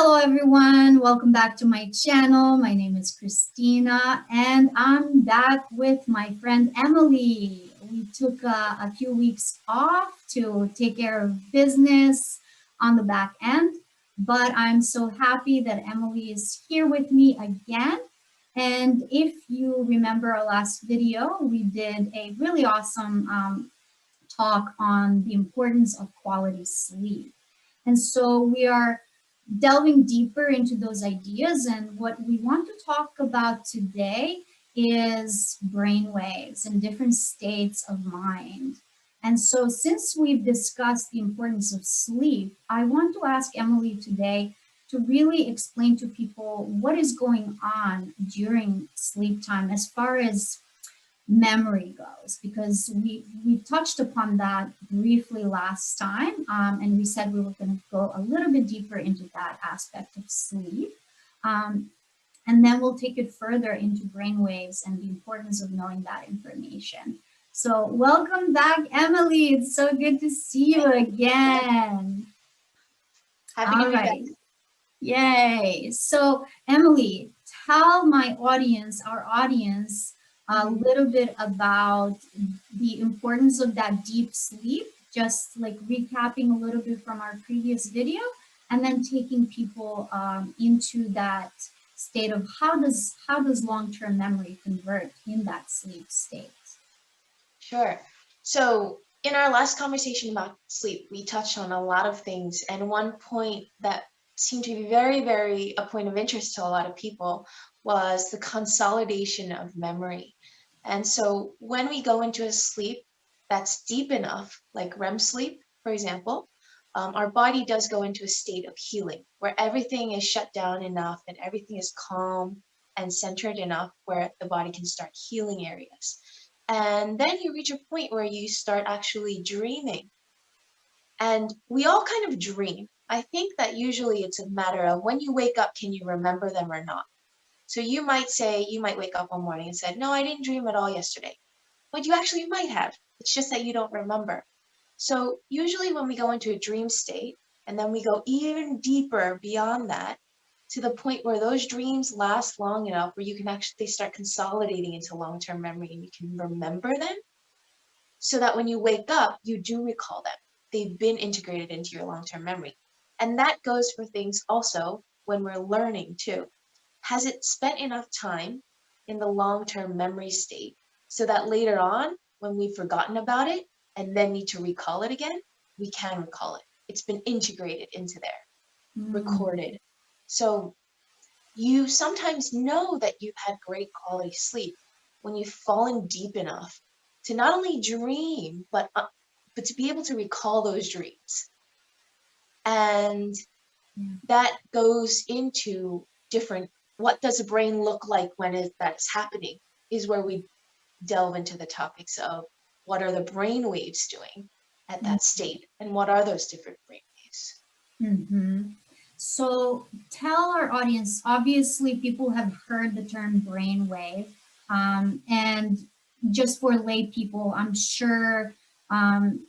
Hello everyone, welcome back to my channel. My name is Christina and I'm back with my friend Emily. We took a few weeks off to take care of business on the back end, but I'm so happy that Emily is here with me again. And if you remember our last video, we did a really awesome talk on the importance of quality sleep. And so we are delving deeper into those ideas. And what we want to talk about today is brain waves and different states of mind. And so since we've discussed the importance of sleep, I want to ask Emily today to really explain to people what is going on during sleep time as far as memory goes, because we touched upon that briefly last time, and we said we were going to go a little bit deeper into that aspect of sleep, and then we'll take it further into brainwaves and the importance of knowing that information. So welcome back, Emily. It's so good to see you again. Happy to All be back. right. Yay. So, Emily, tell my audience, our audience, a little bit about the importance of that deep sleep, just like recapping a little bit from our previous video, and then taking people into that state of how does long-term memory convert in that sleep state. Sure. So, in our last conversation about sleep, we touched on a lot of things, and one point that seemed to be very, very a point of interest to a lot of people was the consolidation of memory. And so, when we go into a sleep that's deep enough, like REM sleep, for example, our body does go into a state of healing where everything is shut down enough and everything is calm and centered enough where the body can start healing areas. And then you reach a point where you start actually dreaming. And we all kind of dream. I think that usually it's a matter of when you wake up, can you remember them or not? So you might say, you might wake up one morning and said, no, I didn't dream at all yesterday. But you actually might have. It's just that you don't remember. So usually when we go into a dream state, and then we go even deeper beyond that, to the point where those dreams last long enough where you can actually start consolidating into long-term memory and you can remember them so that when you wake up, you do recall them. They've been integrated into your long-term memory. And that goes for things also when we're learning too. Has it spent enough time in the long-term memory state so that later on, when we've forgotten about it and then need to recall it again, we can recall it. It's been integrated into there, Mm. recorded. So you sometimes know that you've had great quality sleep when you've fallen deep enough to not only dream, but to be able to recall those dreams. And Yeah. that goes into different, what does the brain look like when that is happening, is where we delve into the topics of what are the brain waves doing at that state and what are those different brain waves. Mm-hmm. So tell our audience, obviously people have heard the term brainwave, and just for lay people, I'm sure um,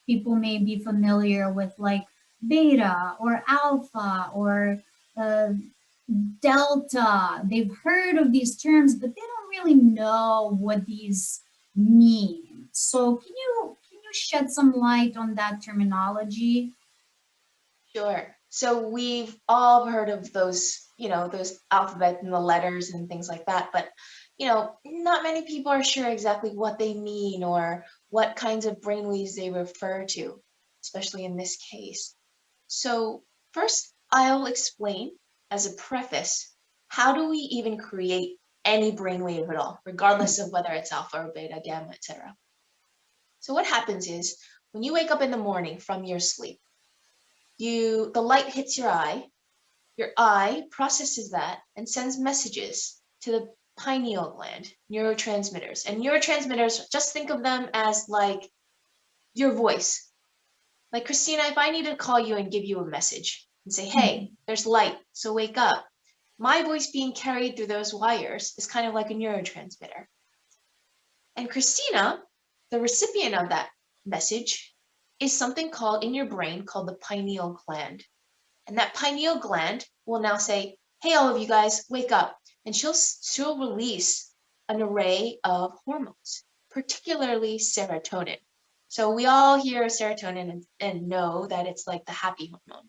people may be familiar with like beta or alpha or uh, delta. They've heard of these terms, but they don't really know what these mean. So can you shed some light on that terminology? Sure. So we've all heard of those, those alphabet and the letters and things like that, but not many people are sure exactly what they mean or what kinds of brainwaves they refer to, especially in this case. So first, I'll explain as a preface, how do we even create any brainwave at all, regardless of whether it's alpha or beta, gamma, etc. So what happens is when you wake up in the morning from your sleep, the light hits your eye processes that and sends messages to the pineal gland, neurotransmitters. And neurotransmitters, just think of them as like your voice. Like, Christina, if I need to call you and give you a message and say, hey, there's light, so wake up, my voice being carried through those wires is kind of like a neurotransmitter. And Christina, the recipient of that message, is something called in your brain called the pineal gland. And that pineal gland will now say, hey, all of you guys, wake up. And she'll release an array of hormones, particularly serotonin. So we all hear serotonin and know that it's like the happy hormone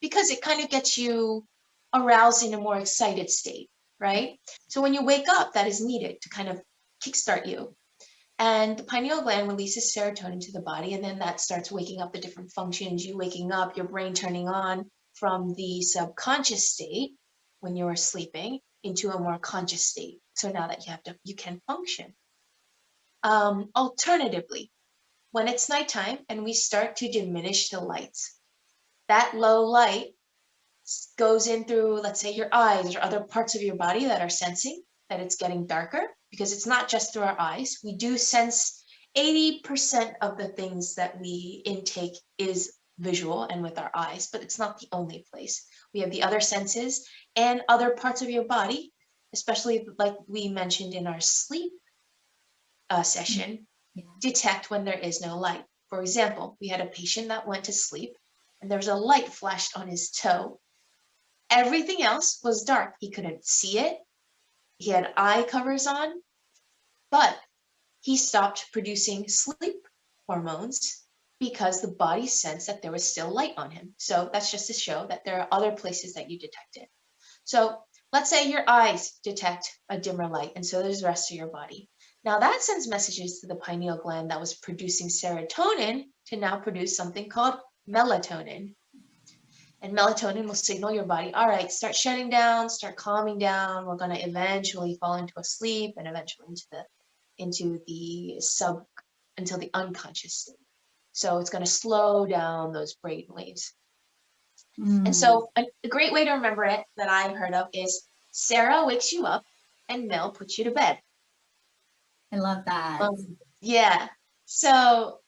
because it kind of gets you aroused in a more excited state, right? So when you wake up, that is needed to kind of kickstart you. And the pineal gland releases serotonin to the body, and then that starts waking up the different functions. You waking up, your brain turning on from the subconscious state when you were sleeping into a more conscious state. So now that you can function. Alternatively, when it's nighttime and we start to diminish the lights, that low light goes in through, let's say, your eyes or other parts of your body that are sensing that it's getting darker, because it's not just through our eyes. We do sense 80% of the things that we intake is visual and with our eyes, but it's not the only place. We have the other senses and other parts of your body, especially like we mentioned in our sleep session, Yeah. detect when there is no light. For example, we had a patient that went to sleep and there was a light flashed on his toe. Everything else was dark. He couldn't see it. He had eye covers on, but he stopped producing sleep hormones because the body sensed that there was still light on him. So that's just to show that there are other places that you detect it. So let's say your eyes detect a dimmer light, and so does the rest of your body. Now that sends messages to the pineal gland that was producing serotonin to now produce something called melatonin. And melatonin will signal your body, all right, start shutting down, start calming down. We're going to eventually fall into a sleep and eventually into the until the unconscious state. So it's going to slow down those brain waves. And so a great way to remember it that I've heard of is Sarah wakes you up and Mel puts you to bed. I love that. Yeah. So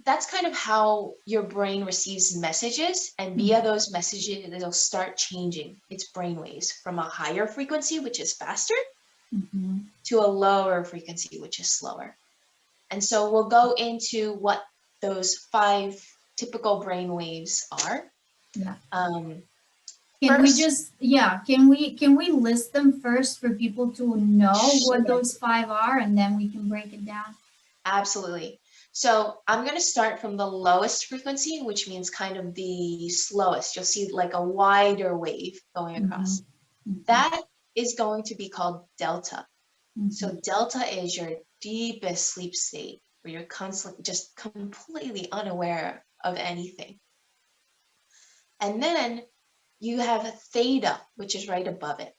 that's kind of how your brain receives messages, and via those messages, it'll start changing its brain waves from a higher frequency, which is faster, to a lower frequency, which is slower. And so we'll go into what those 5 typical brain waves are. Yeah. Can we list them first for people to know what those 5 are, and then we can break it down? Absolutely. So I'm going to start from the lowest frequency, which means kind of the slowest. You'll see like a wider wave going across. That is going to be called delta. So delta is your deepest sleep state, where you're constantly just completely unaware of anything. And then you have theta, which is right above it.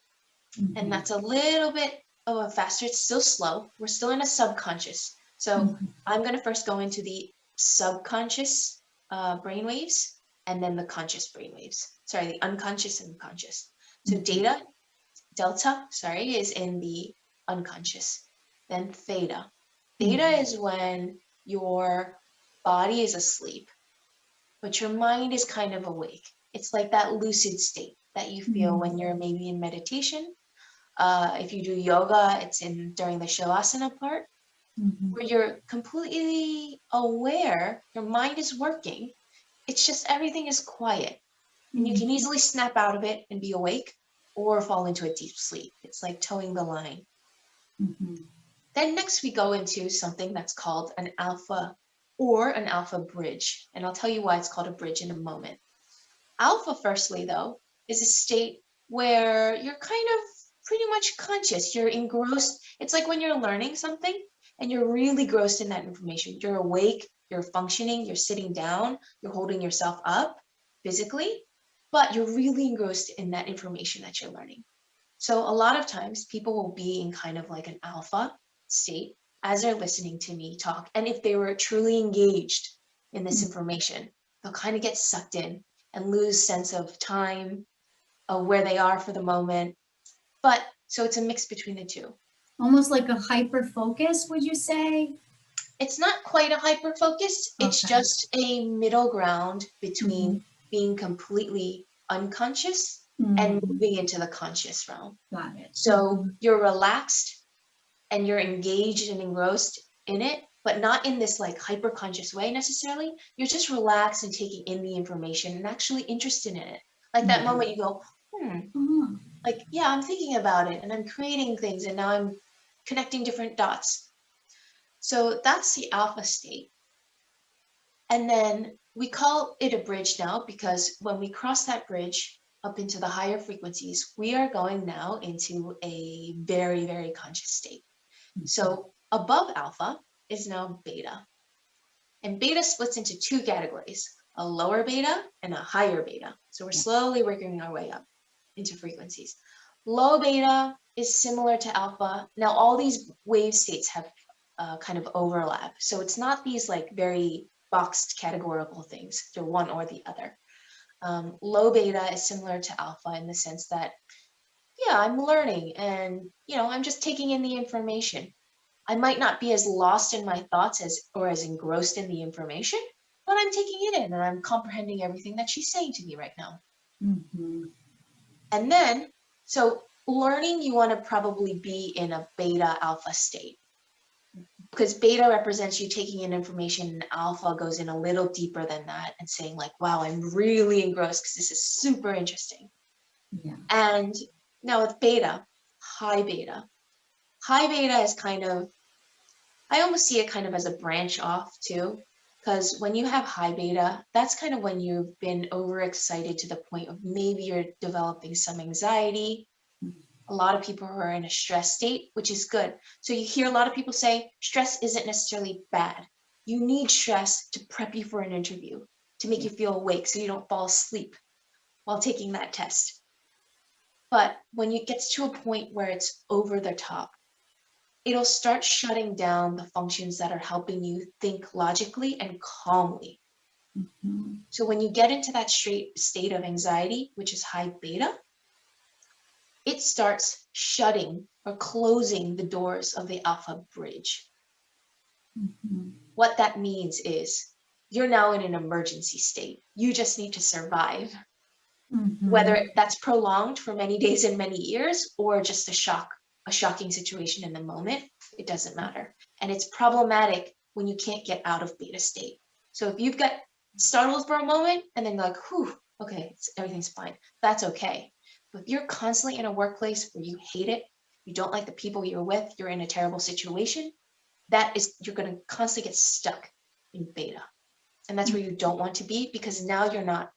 And that's a little bit of a faster, it's still slow. We're still in a subconscious. So I'm going to first go into the subconscious brain waves and then the conscious brain waves. Sorry, the unconscious and conscious. So delta, is in the unconscious. Then theta. Theta is when your body is asleep, but your mind is kind of awake. It's like that lucid state that you feel when you're maybe in meditation. If you do yoga, it's during the shavasana part, where you're completely aware, your mind is working. It's just everything is quiet, and you can easily snap out of it and be awake or fall into a deep sleep. It's like towing the line. Then next we go into something that's called an alpha or an alpha bridge, and I'll tell you why it's called a bridge in a moment. Alpha, firstly, though, is a state where you're kind of pretty much conscious. You're engrossed. It's like when you're learning something and you're really engrossed in that information. You're awake, you're functioning, you're sitting down, you're holding yourself up physically, but you're really engrossed in that information that you're learning. So a lot of times people will be in kind of like an alpha state as they're listening to me talk. And if they were truly engaged in this information, they'll kind of get sucked in and lose sense of time, where they are for the moment. But so it's a mix between the two. Almost like a hyper focus, would you say? It's not quite a hyper focus. It's just a middle ground between being completely unconscious and moving into the conscious realm. Got it. So you're relaxed and you're engaged and engrossed in it, but not in this like hyper conscious way necessarily. You're just relaxed and taking in the information and actually interested in it. Like that Mhm. moment you go, Ah, like, yeah, I'm thinking about it and I'm creating things and now I'm connecting different dots. So that's the alpha state. And then we call it a bridge now because when we cross that bridge up into the higher frequencies, we are going now into a very, very conscious state. So above alpha is now beta. And beta splits into two categories, a lower beta and a higher beta. So we're slowly working our way up into frequencies. Low beta is similar to alpha. Now, all these wave states have kind of overlap. So it's not these like very boxed categorical things. They're one or the other. Low beta is similar to alpha in the sense that, yeah, I'm learning and, I'm just taking in the information. I might not be as lost in my thoughts or as engrossed in the information, but I'm taking it in and I'm comprehending everything that she's saying to me right now. mhm. And then, so learning, you want to probably be in a beta alpha state because beta represents you taking in information and alpha goes in a little deeper than that and saying like, wow, I'm really engrossed because this is super interesting. Yeah. And now with beta, high beta. High beta is kind of, I almost see it kind of as a branch off too, because when you have high beta, that's kind of when you've been overexcited to the point of maybe you're developing some anxiety. A lot of people are in a stress state, which is good. So you hear a lot of people say stress isn't necessarily bad. You need stress to prep you for an interview, to make Yeah. you feel awake so you don't fall asleep while taking that test. But when it gets to a point where it's over the top, it'll start shutting down the functions that are helping you think logically and calmly. Mhm. So when you get into that straight state of anxiety, which is high beta, it starts shutting or closing the doors of the alpha bridge. Mhm. What that means is you're now in an emergency state. You just need to survive. Whether Mhm. that's prolonged for many days and many years or just a shocking situation in the moment, it doesn't matter. And it's problematic when you can't get out of beta state. So if you've got startled for a moment and then like, whew, okay, everything's fine, that's okay. But if you're constantly in a workplace where you hate it, you don't like the people you're with, you're in a terrible situation, you're going to constantly get stuck in beta. And that's where you don't want to be because now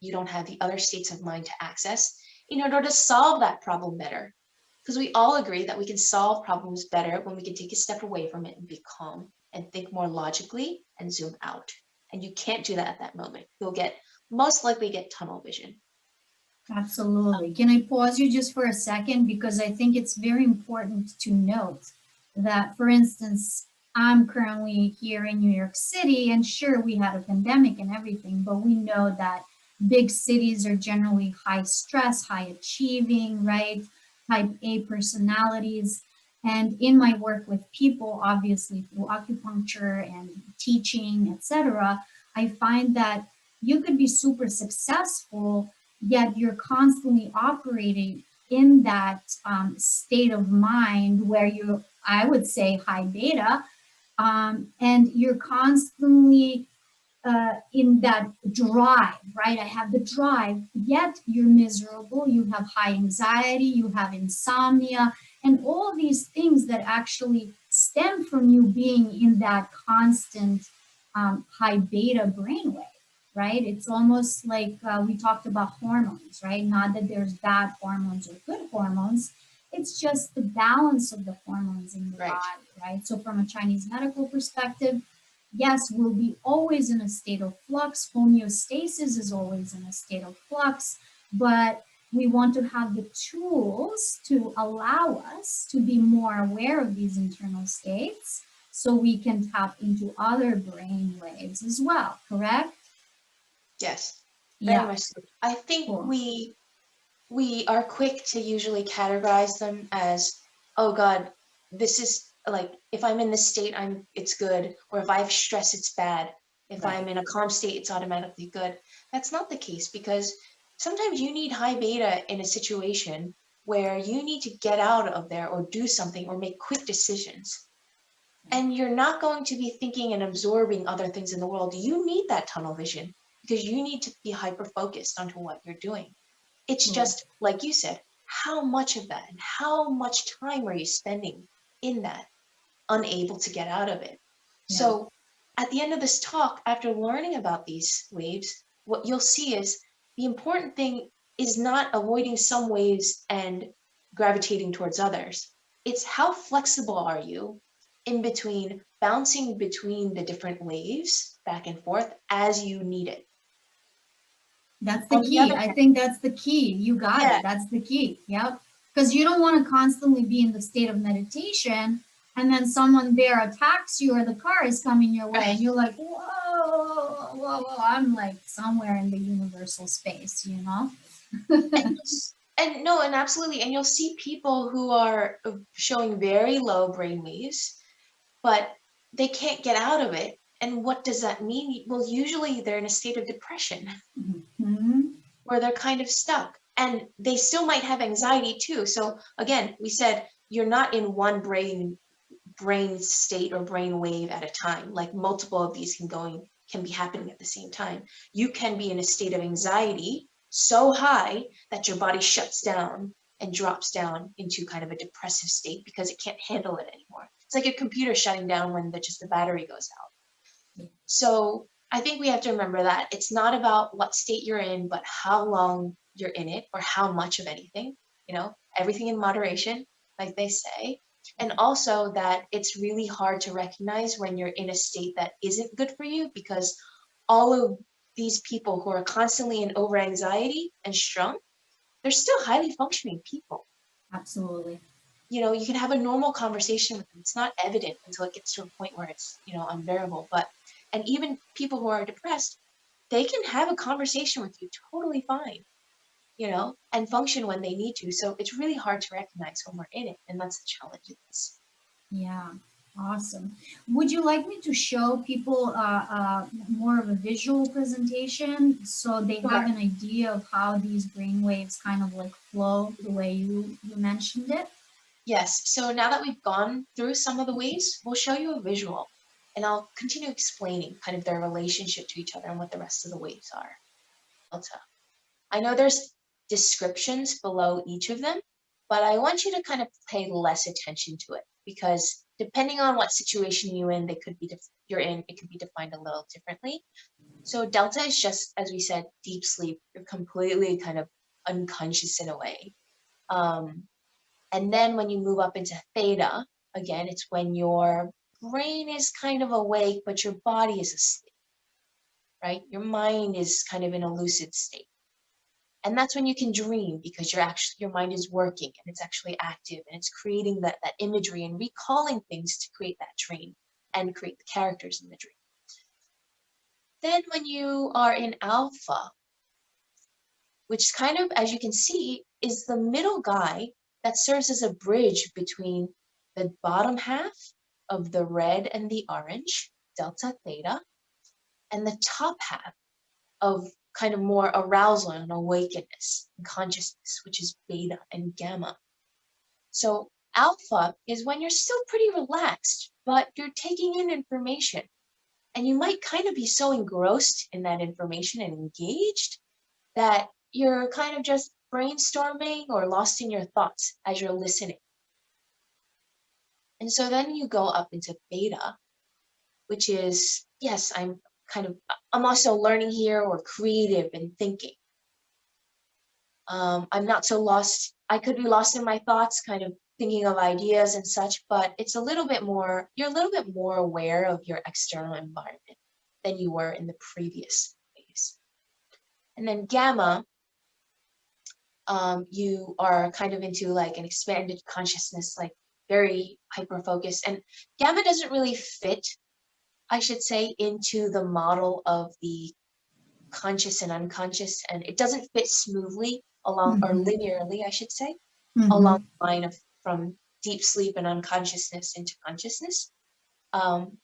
you don't have the other states of mind to access in order to solve that problem better. Because we all agree that we can solve problems better when we can take a step away from it and be calm and think more logically and zoom out. And you can't do that at that moment. You'll most likely get tunnel vision. Absolutely. Can I pause you just for a second? Because I think it's very important to note that, for instance, I'm currently here in New York City, and sure, we had a pandemic and everything, but we know that big cities are generally high stress, high achieving, right? Type A personalities. And in my work with people, obviously through acupuncture and teaching, etc., I find that you could be super successful, yet you're constantly operating in that state of mind where you, I would say, high beta, and you're constantly in that drive, right? I have the drive, yet you're miserable, you have high anxiety, you have insomnia, and all these things that actually stem from you being in that constant high beta brainwave, right? It's almost like we talked about hormones, right? Not that there's bad hormones or good hormones. It's just the balance of the hormones in the Right. body, right? So, from a Chinese medical perspective, yes, we'll be always in a state of flux. Homeostasis is always in a state of flux, but we want to have the tools to allow us to be more aware of these internal states so we can tap into other brain waves as well, correct? Yes, very Yeah, much so. I think cool. we are quick to usually categorize them as, oh God, this is like if I'm in this state, it's good, or if I have stress, it's bad. If I'm Right. in a calm state, it's automatically good. That's not the case because sometimes you need high beta in a situation where you need to get out of there or do something or make quick decisions. And you're not going to be thinking and absorbing other things in the world. You need that tunnel vision because you need to be hyper focused onto what you're doing. It's True. just, like you said, how much of that and how much time are you spending in that, unable to get out of it? Yeah. So at the end of this talk, after learning about these waves, what you'll see is the important thing is not avoiding some waves and gravitating towards others. It's how flexible are you in between, bouncing between the different waves back and forth as you need it. That's the On the key. other I hand, think that's the key. You got yeah, it. That's the key. Yep. Because you don't want to constantly be in the state of meditation and then someone there attacks you or the car is coming your way right. and you're like, whoa, whoa, whoa. I'm like somewhere in the universal space, you know? And no, and absolutely, and you'll see people who are showing very low brain waves, but they can't get out of it. And what does that mean? Well, usually they're in a state of depression Mhm. where they're kind of stuck, and they still might have anxiety too. So again, we said you're not in one brain state or brain wave at a time. Like multiple of these can be happening at the same time. You can be in a state of anxiety so high that your body shuts down and drops down into kind of a depressive state because it can't handle it anymore. It's like a computer shutting down when just the battery goes out. So I think we have to remember that it's not about what state you're in, but how long you're in it or how much of anything, everything in moderation, like they say. And also that it's really hard to recognize when you're in a state that isn't good for you because all of these people who are constantly in over anxiety and strung, they're still highly functioning people. Absolutely. You can have a normal conversation with them. It's not evident until it gets to a point where it's, unbearable. And even people who are depressed, they can have a conversation with you totally fine, and function when they need to. So it's really hard to recognize when we're in it. And that's the challenge of this. Yeah, awesome. Would you like me to show people more of a visual presentation so they have Sure. an idea of how these brain waves kind of like flow the way you mentioned it? Yes. So now that we've gone through some of the ways, we'll show you a visual and I'll continue explaining kind of their relationship to each other and what the rest of the waves are. Delta. I know there's descriptions below each of them, but I want you to kind of pay less attention to it because depending on what situation you're in, it could be defined a little differently. So delta is just, as we said, deep sleep. You're completely kind of unconscious in a way. Um, and then when you move up into theta, again, it's when your brain is kind of awake, but your body is asleep, right? Your mind is kind of in a lucid state. And that's when you can dream because your mind is working and it's actually active and it's creating that imagery and recalling things to create that dream and create the characters in the dream. Then when you are in alpha, which kind of, as you can see, is the middle guy that serves as a bridge between the bottom half of the red and the orange, delta theta, and the top half of kind of more arousal and awakeness and consciousness, which is beta and gamma. So alpha is when you're still pretty relaxed, but you're taking in information. And you might kind of be so engrossed in that information and engaged that you're kind of just brainstorming or lost in your thoughts as you're listening. And so then you go up into beta, which is, yes, I'm also learning here or creative and thinking. I'm not so lost. I could be lost in my thoughts, kind of thinking of ideas and such, but you're a little bit more aware of your external environment than you were in the previous phase. And then gamma, you are kind of into like an expanded consciousness, like very hyper focused. And gamma doesn't really fit, I should say, into the model of the conscious and unconscious, and it doesn't fit smoothly along or Mm-hmm. linearly, I should say, along Mm-hmm. the line of from deep sleep and unconsciousness into consciousness. Um,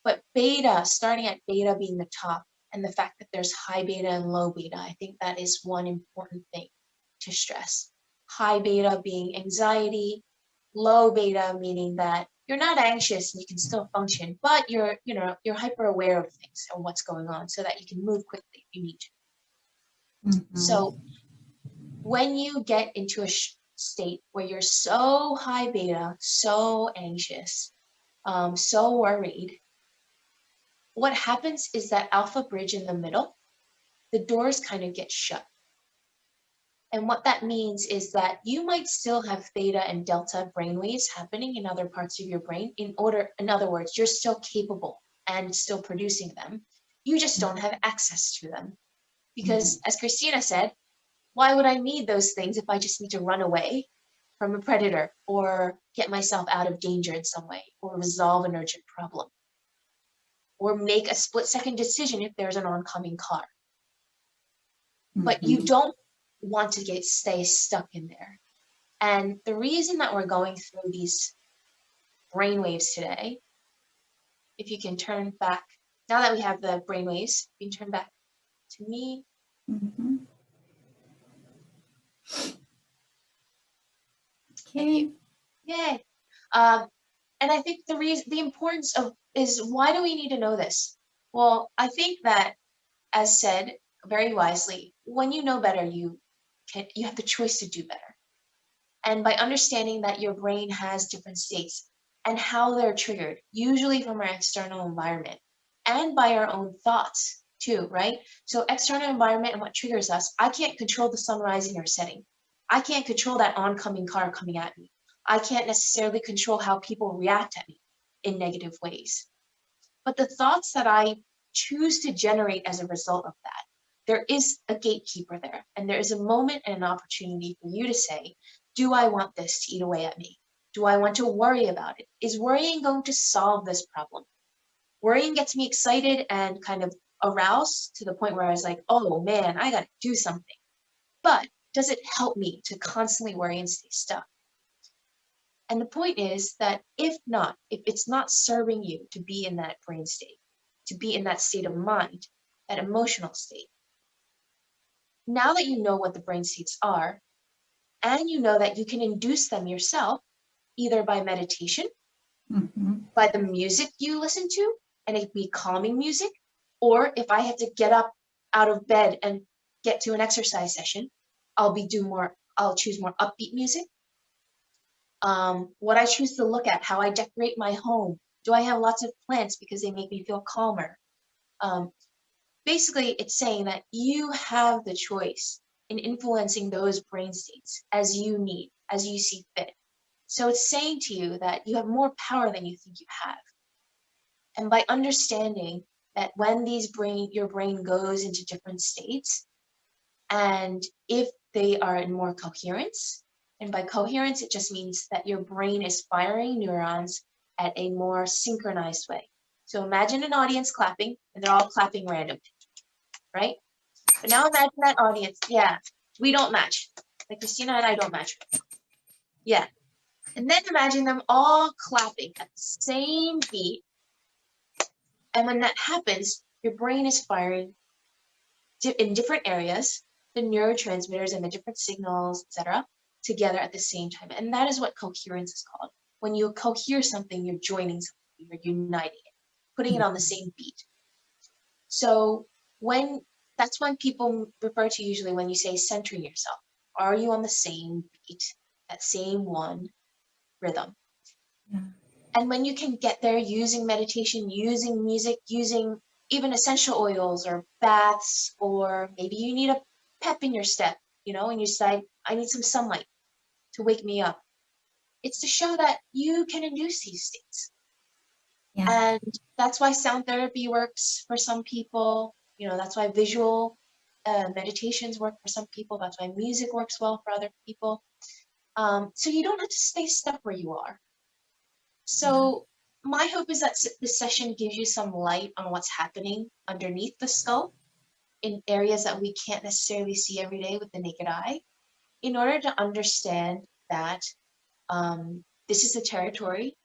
but beta, starting at beta being the top, and the fact that there's high beta and low beta, I think that is one important thing to stress. High beta being anxiety, low beta meaning that you're not anxious and you can still function, but you're hyper aware of things and what's going on so that you can move quickly if you need to. Mhm. So when you get into a state where you're so high beta, so anxious, so worried, what happens is that alpha bridge in the middle, the doors kind of get shut. And what that means is that you might still have theta and delta brainwaves happening in other parts of your brain. In other words, you're still capable and still producing them. You just don't have access to them. Because Mhm. as Christina said, why would I need those things if I just need to run away from a predator or get myself out of danger in some way or resolve an urgent problem or make a split-second decision if there's an oncoming car? But you Mhm. don't want to stay stuck in there. And the reason that we're going through these brainwaves today, if you can turn back, now that we have the brainwaves, you can turn back to me. Mhm. Thank you. Okay. Yay. And I think the importance of is why do we need to know this? Well, I think that, as said very wisely, when you know better, you have the choice to do better. And by understanding that your brain has different states and how they're triggered, usually from our external environment and by our own thoughts too, right? So external environment and what triggers us, I can't control the sun rising or setting. I can't control that oncoming car coming at me. I can't necessarily control how people react at me in negative ways. But the thoughts that I choose to generate as a result of that, there is a gatekeeper there. And there is a moment and an opportunity for you to say, do I want this to eat away at me? Do I want to worry about it? Is worrying going to solve this problem? Worrying gets me excited and kind of aroused to the point where I was like, oh man, I got to do something. But does it help me to constantly worry and stay stuck? And the point is that if it's not serving you to be in that brain state, to be in that state of mind, that emotional state, now that you know what the brain states are, and you know that you can induce them yourself, either by meditation, Mhm. by the music you listen to, and it could be calming music, or if I have to get up out of bed and get to an exercise session, I'll choose more upbeat music. What I choose to look at, how I decorate my home. Do I have lots of plants because they make me feel calmer? Um, Basically, it's saying that you have the choice in influencing those brain states as you need, as you see fit. So it's saying to you that you have more power than you think you have. And by understanding that when your brain goes into different states, and if they are in more coherence, and by coherence, it just means that your brain is firing neurons at a more synchronized way. So imagine an audience clapping, and they're all clapping randomly, right? But now imagine that audience. Yeah, we don't match. Like Christina and I don't match. Yeah. And then imagine them all clapping at the same beat. And when that happens, your brain is firing in different areas, the neurotransmitters and the different signals, etc., together at the same time. And that is what coherence is called. When you cohere something, you're joining something, you're uniting it, putting it on the same beat. So when that's when people refer to usually when you say centering yourself. Are you on the same beat, that same one rhythm? Yeah. And when you can get there using meditation, using music, using even essential oils or baths, or maybe you need a pep in your step, and you decide, I need some sunlight to wake me up. It's to show that you can induce these states. Yeah. And that's why sound therapy works for some people. That's why visual meditations work for some people. That's why music works well for other people. So you don't have to stay stuck where you are. Yeah. So my hope is that this session gives you some light on what's happening underneath the skull in areas that we can't necessarily see every day with the naked eye, in order to understand that this is the territory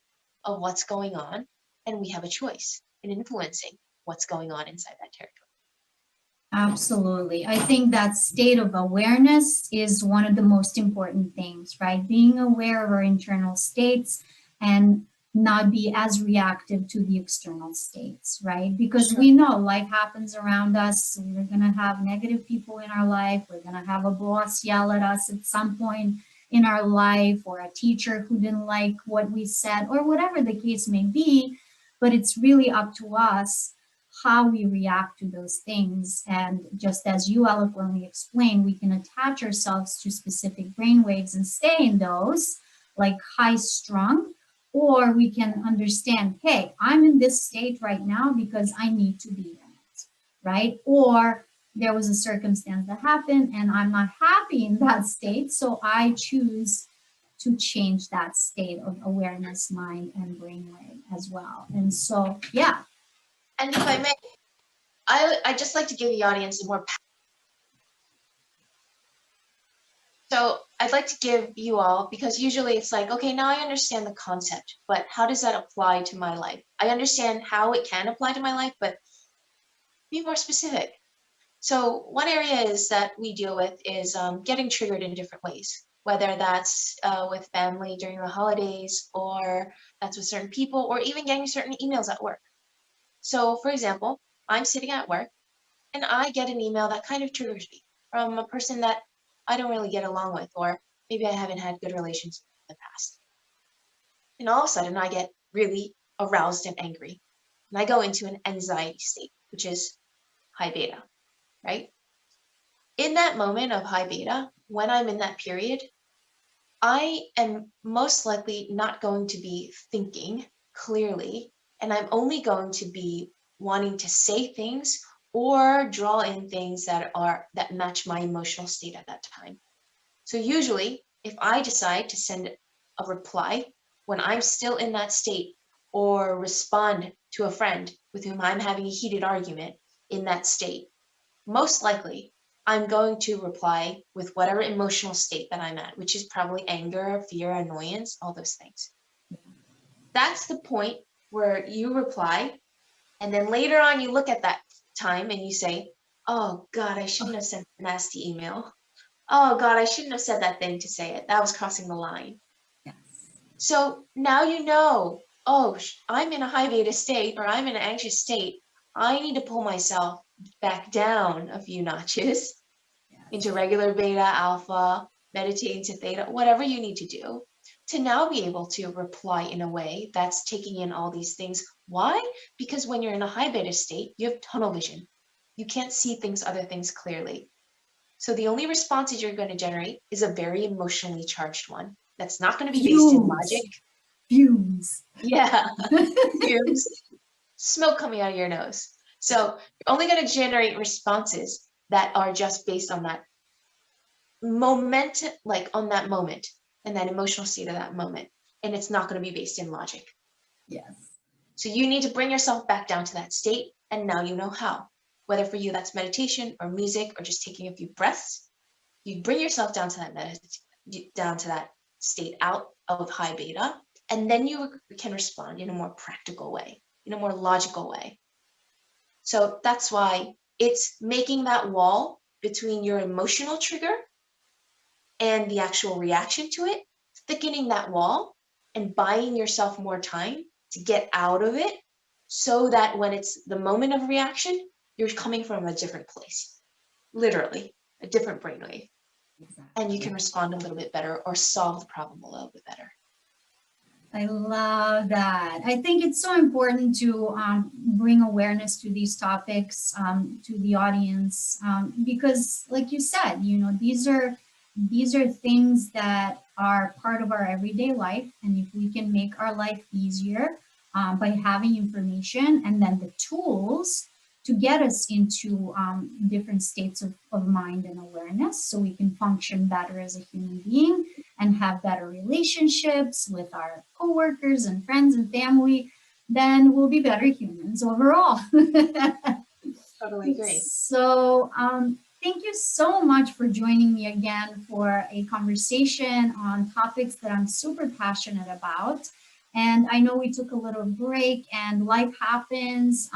of what's going on, and we have a choice in influencing what's going on inside that territory. Absolutely. I think that state of awareness is one of the most important things, right? Being aware of our internal states and not be as reactive to the external states, right? Because Sure. we know life happens around us. We're going to have negative people in our life. We're going to have a boss yell at us at some point in our life, or a teacher who didn't like what we said, or whatever the case may be. But it's really up to us how we react to those things. And just as you eloquently explained, we can attach ourselves to specific brain waves and stay in those, like high strung, or we can understand, hey, I'm in this state right now because I need to be in it, right? Or there was a circumstance that happened and I'm not happy in that state, so I choose to change that state of awareness, mind, and brainwave as well. And so, yeah. And if I may, I just like to give the audience a more. So I'd like to give you all, because usually it's like, okay, now I understand the concept, but how does that apply to my life? I understand how it can apply to my life, but be more specific. So one area is that we deal with is getting triggered in different ways, whether that's with family during the holidays, or that's with certain people, or even getting certain emails at work. So for example, I'm sitting at work and I get an email that kind of triggers me from a person that I don't really get along with, or maybe I haven't had good relations in the past. And all of a sudden I get really aroused and angry. And I go into an anxiety state, which is high beta, right? In that moment of high beta, when I'm in that period, I am most likely not going to be thinking clearly, and I'm only going to be wanting to say things or draw in things that match my emotional state at that time. So usually, if I decide to send a reply when I'm still in that state, or respond to a friend with whom I'm having a heated argument in that state, most likely I'm going to reply with whatever emotional state that I'm at, which is probably anger, fear, annoyance, all those things. That's the point where you reply, and then later on you look at that time and you say, oh God, I shouldn't have sent a nasty email. Oh God, I shouldn't have said that thing to say it. That was crossing the line. Yes. So now you know, oh, I'm in a high beta state, or I'm in an anxious state. I need to pull myself back down a few notches into regular beta, alpha, meditate into theta, whatever you need to do to now be able to reply in a way that's taking in all these things. Why? Because when you're in a high beta state, you have tunnel vision. You can't see other things clearly. So the only responses you're going to generate is a very emotionally charged one that's not going to be based in Fumes. logic. Fumes. Yeah, fumes, smoke coming out of your nose. So you're only going to generate responses that are just based on that moment, like on that moment and that emotional state of that moment. And it's not going to be based in logic. Yes. So you need to bring yourself back down to that state. And now you know how. Whether for you that's meditation or music or just taking a few breaths, you bring yourself down to that state out of high beta, and then you can respond in a more practical way, in a more logical way. So that's why it's making that wall between your emotional trigger and the actual reaction to it, thickening that wall and buying yourself more time to get out of it, so that when it's the moment of reaction, you're coming from a different place, literally a different brainwave, and you Exactly. can respond a little bit better or solve the problem a little bit better. I love that. I think it's so important to bring awareness to these topics to the audience because, like you said, these are things that are part of our everyday life, and if we can make our life easier by having information and then the tools to get us into different states of mind and awareness, so we can function better as a human being and have better relationships with our coworkers and friends and family, then we'll be better humans overall. Totally agree. So, thank you so much for joining me again for a conversation on topics that I'm super passionate about. And I know we took a little break and life happens,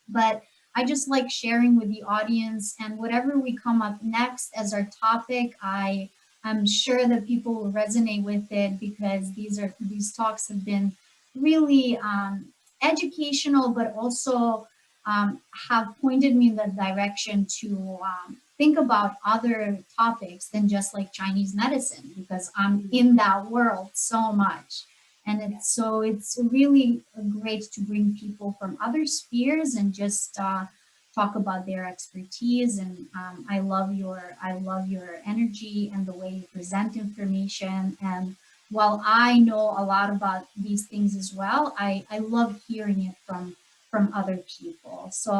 but I just like sharing with the audience, and whatever we come up next as our topic, I'm sure that people will resonate with it, because these talks have been really educational, but also have pointed me in the direction to think about other topics than just like Chinese medicine, because I'm Mm. in that world so much. And Yeah. it's really great to bring people from other spheres and just talk about their expertise. And I love your energy and the way you present information. And while I know a lot about these things as well, I love hearing it from other people. So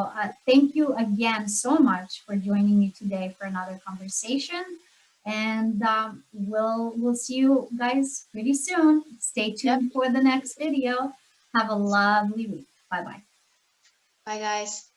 thank you again so much for joining me today for another conversation. And we'll see you guys pretty soon. Stay Yep. tuned for the next video. Have a lovely week. Bye bye. Bye, guys.